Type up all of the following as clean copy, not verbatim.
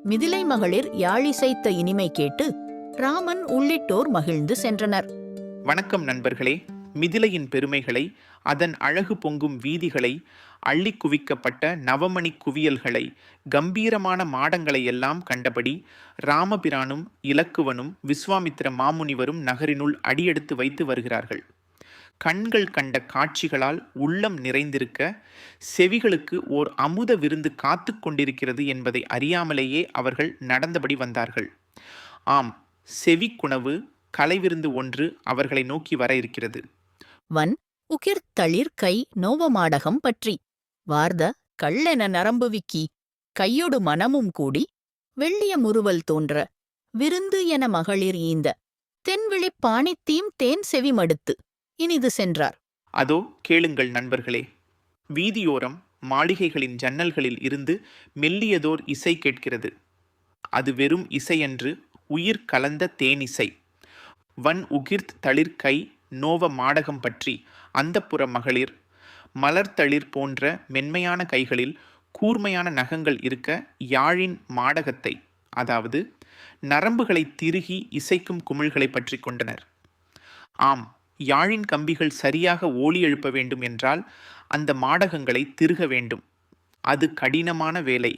மிதிலை மகளிர் யாழிசைத்த இனிமை கேட்டு ராமன் உள்ளிட்டோர் மகிழ்ந்து சென்றனர். வணக்கம் நண்பர்களே. மிதிலையின் பெருமைகளை, அதன் அழகு பொங்கும் வீதிகளை, அள்ளி குவிக்கப்பட்ட நவமணி குவியல்களை, கம்பீரமான மாடங்களை எல்லாம் கண்டபடி ராமபிரானும் இலக்குவனும் விஸ்வாமித்திர மாமுனிவரும் நகரினுள் அடியெடுத்து வைத்து வருகிறார்கள். கண்கள் கண்ட காட்சிகளால் உள்ளம் நிறைந்திருக்க, செவிகளுக்கு ஓர் அமுத விருந்து காத்து கொண்டிருக்கிறது என்பதை அறியாமலேயே அவர்கள் நடந்தபடி வந்தார்கள். ஆம், செவிக்குணவு கலைவிருந்து ஒன்று அவர்களை நோக்கி வர இருக்கிறது. வன் உகிர் தளிர் கை நோவமாடகம் பற்றி வார்த கள்ளென நரம்பு விக்கி கையொடு மனமும் கூடி வெள்ளிய முறுவல் தோன்ற விருந்து என மகளிர் ஈந்த தென்விழிப் பாணித்தீம் தேன் செவி மடுத்து இனிது சென்றார். அதோ கேளுங்கள் நண்பர்களே. வீதியோரம் மாளிகைகளின் ஜன்னல்களில் இருந்து மெல்லியதோர் இசை கேட்கிறது. அது வெறும் இசையன்று, உயிர் கலந்த தேனிசை. வன் உகிர்த் தளிர்கை நோவ மாடகம் பற்றி அந்தப்புற மகளிர் மலர்தளிர் போன்ற மென்மையான கைகளில் கூர்மையான நகங்கள் இருக்க யாழின் மாடகத்தை, அதாவது நரம்புகளை திருகி இசைக்கும் குமிழ்களை பற்றி கொண்டனர். ஆம், யாழின் கம்பிகள் சரியாக ஓலி எழுப்ப வேண்டும் என்றால் அந்த மாடகங்களை திருக வேண்டும். அது கடினமான வேலை.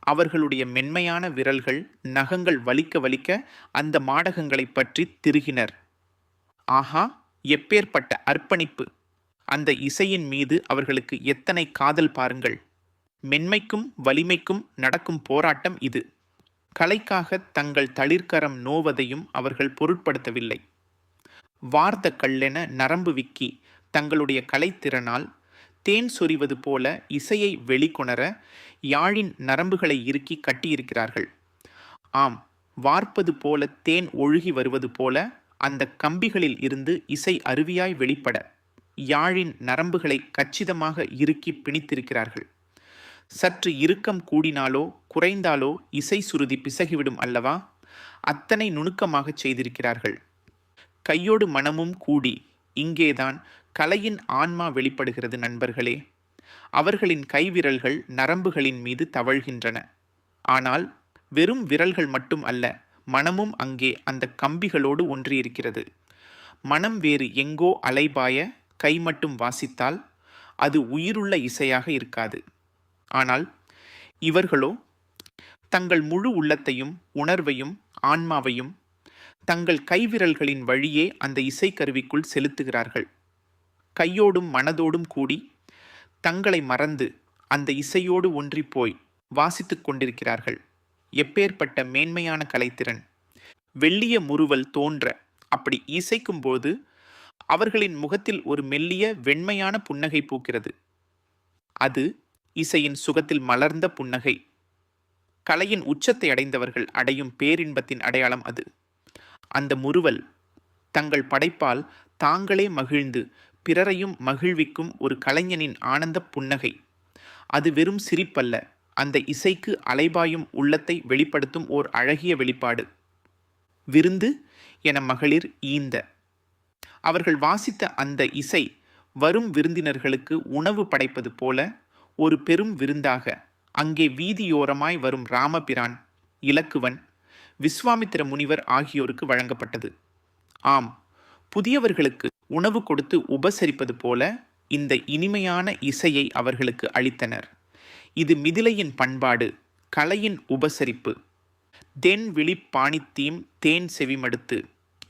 அவர்களுடைய மென்மையான விரல்கள் நகங்கள் வலிக்க வலிக்க அந்த மாடகங்களை பற்றி திருகினர். ஆஹா, எப்பேற்பட்ட அர்ப்பணிப்பு! அந்த இசையின் மீது அவர்களுக்கு எத்தனை காதல் பாருங்கள்! மென்மைக்கும் வலிமைக்கும் நடக்கும் போராட்டம் இது. கலைக்காக தங்கள் தளிர்கரம் நோவதையும் அவர்கள் பொருட்படுத்தவில்லை. வார்த்த கள்ளென நரம்பு விக்கி தங்களுடைய கலைத்திறனால் தேன் சொரிவது போல இசையை வெளிக்கொணர யாழின் நரம்புகளை இறுக்கி கட்டியிருக்கிறார்கள். ஆம், வார்ப்பது போல தேன் ஒழுகி வருவது போல அந்த கம்பிகளில் இருந்து இசை அருவியாய் வெளிப்பட யாழின் நரம்புகளை கச்சிதமாக இறுக்கி பிணித்திருக்கிறார்கள். சற்று இறுக்கம் கூடினாலோ குறைந்தாலோ இசை சுருதி பிசகிவிடும் அல்லவா? அத்தனை நுணுக்கமாகச் செய்திருக்கிறார்கள். கையோடு மனமும் கூடி இங்கேதான் கலையின் ஆன்மா வெளிப்படுகிறது நண்பர்களே. அவர்களின் கைவிரல்கள் நரம்புகளின் மீது தவழ்கின்றன. ஆனால் வெறும் விரல்கள் மட்டும் அல்ல, மனமும் அங்கே அந்த கம்பிகளோடு ஒன்றியிருக்கிறது. மனம் வேறு எங்கோ அலைபாய கை மட்டும் வாசித்தால் அது உயிருள்ள இசையாக இருக்காது. ஆனால் இவர்களோ தங்கள் முழு உள்ளத்தையும் உணர்வையும் ஆன்மாவையும் தங்கள் கைவிரல்களின் வழியே அந்த இசைக்கருவிக்குள் செலுத்துகிறார்கள். கையோடும் மனதோடும் கூடி தங்களை மறந்து அந்த இசையோடு ஒன்றி போய் வாசித்து கொண்டிருக்கிறார்கள். எப்பேற்பட்ட மேன்மையான கலைத்திறன்! வெள்ளிய முறுவல் தோன்ற அப்படி இசைக்கும்போது அவர்களின் முகத்தில் ஒரு மெல்லிய வெண்மையான புன்னகை பூக்கிறது. அது இசையின் சுகத்தில் மலர்ந்த புன்னகை. கலையின் உச்சத்தை அடைந்தவர்கள் அடையும் பேரின்பத்தின் அடையாளம் அது. அந்த முறுவல் தங்கள் படைப்பால் தாங்களே மகிழ்ந்து பிறரையும் மகிழ்விக்கும் ஒரு கலைஞனின் ஆனந்த புன்னகை. அது வெறும் சிரிப்பல்ல, அந்த இசைக்கு அலைபாயும் உள்ளத்தை வெளிப்படுத்தும் ஓர் அழகிய வெளிப்பாடு. விருந்து என மகளிர் ஈந்த அவர்கள் வாசித்த அந்த இசை வரும் விருந்தினர்களுக்கு உணவு படைப்பது போல ஒரு பெரும் விருந்தாக அங்கே வீதியோரமாய் வரும் ராமபிரான், இலக்குவன், விஸ்வாமித்திர முனிவர் ஆகியோருக்கு வழங்கப்பட்டது. ஆம், புதியவர்களுக்கு உணவு கொடுத்து உபசரிப்பது போல இந்த இனிமையான இசையை அவர்களுக்கு அளித்தனர். இது மிதிலையின் பண்பாடு, கலையின் உபசரிப்பு. தென் விழிப் பாணித்தீம் தேன் செவிமடுத்து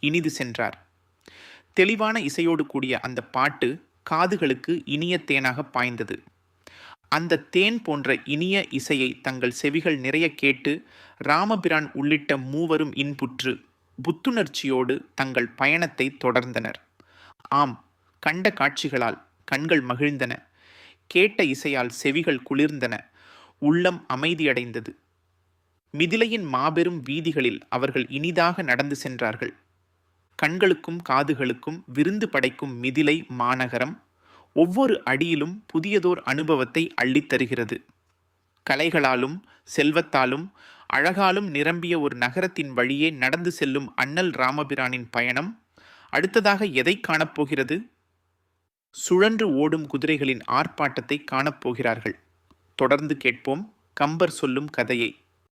இனிது சென்றார். தெளிவான இசையோடு கூடிய அந்த பாட்டு காதுகளுக்கு இனிய தேனாக பாய்ந்தது. அந்த தேன் போன்ற இனிய இசையை தங்கள் செவிகள் நிறைய கேட்டு ராமபிரான் உள்ளிட்ட மூவரும் இன்புற்று புத்துணர்ச்சியோடு தங்கள் பயணத்தை தொடர்ந்தனர். ஆம், கண்ட காட்சிகளால் கண்கள் மகிழ்ந்தன, கேட்ட இசையால் செவிகள் குளிர்ந்தன, உள்ளம் அமைதியடைந்தது. மிதிலையின் மாபெரும் வீதிகளில் அவர்கள் இனிதாக நடந்து சென்றார்கள். கண்களுக்கும் காதுகளுக்கும் விருந்து படைக்கும் மிதிலை மாநகரம் ஒவ்வொரு அடியிலும் புதியதோர் அனுபவத்தை அள்ளித்தருகிறது. கலைகளாலும் செல்வத்தாலும் அழகாலும் நிரம்பிய ஒரு நகரத்தின் வழியே நடந்து செல்லும் அண்ணல் ராமபிரானின் பயணம் அடுத்ததாக எதை காணப்போகிறது? சுழன்று ஓடும் குதிரைகளின் ஆர்ப்பாட்டத்தை காணப்போகிறார்கள். தொடர்ந்து கேட்போம் கம்பர் சொல்லும் கதையை.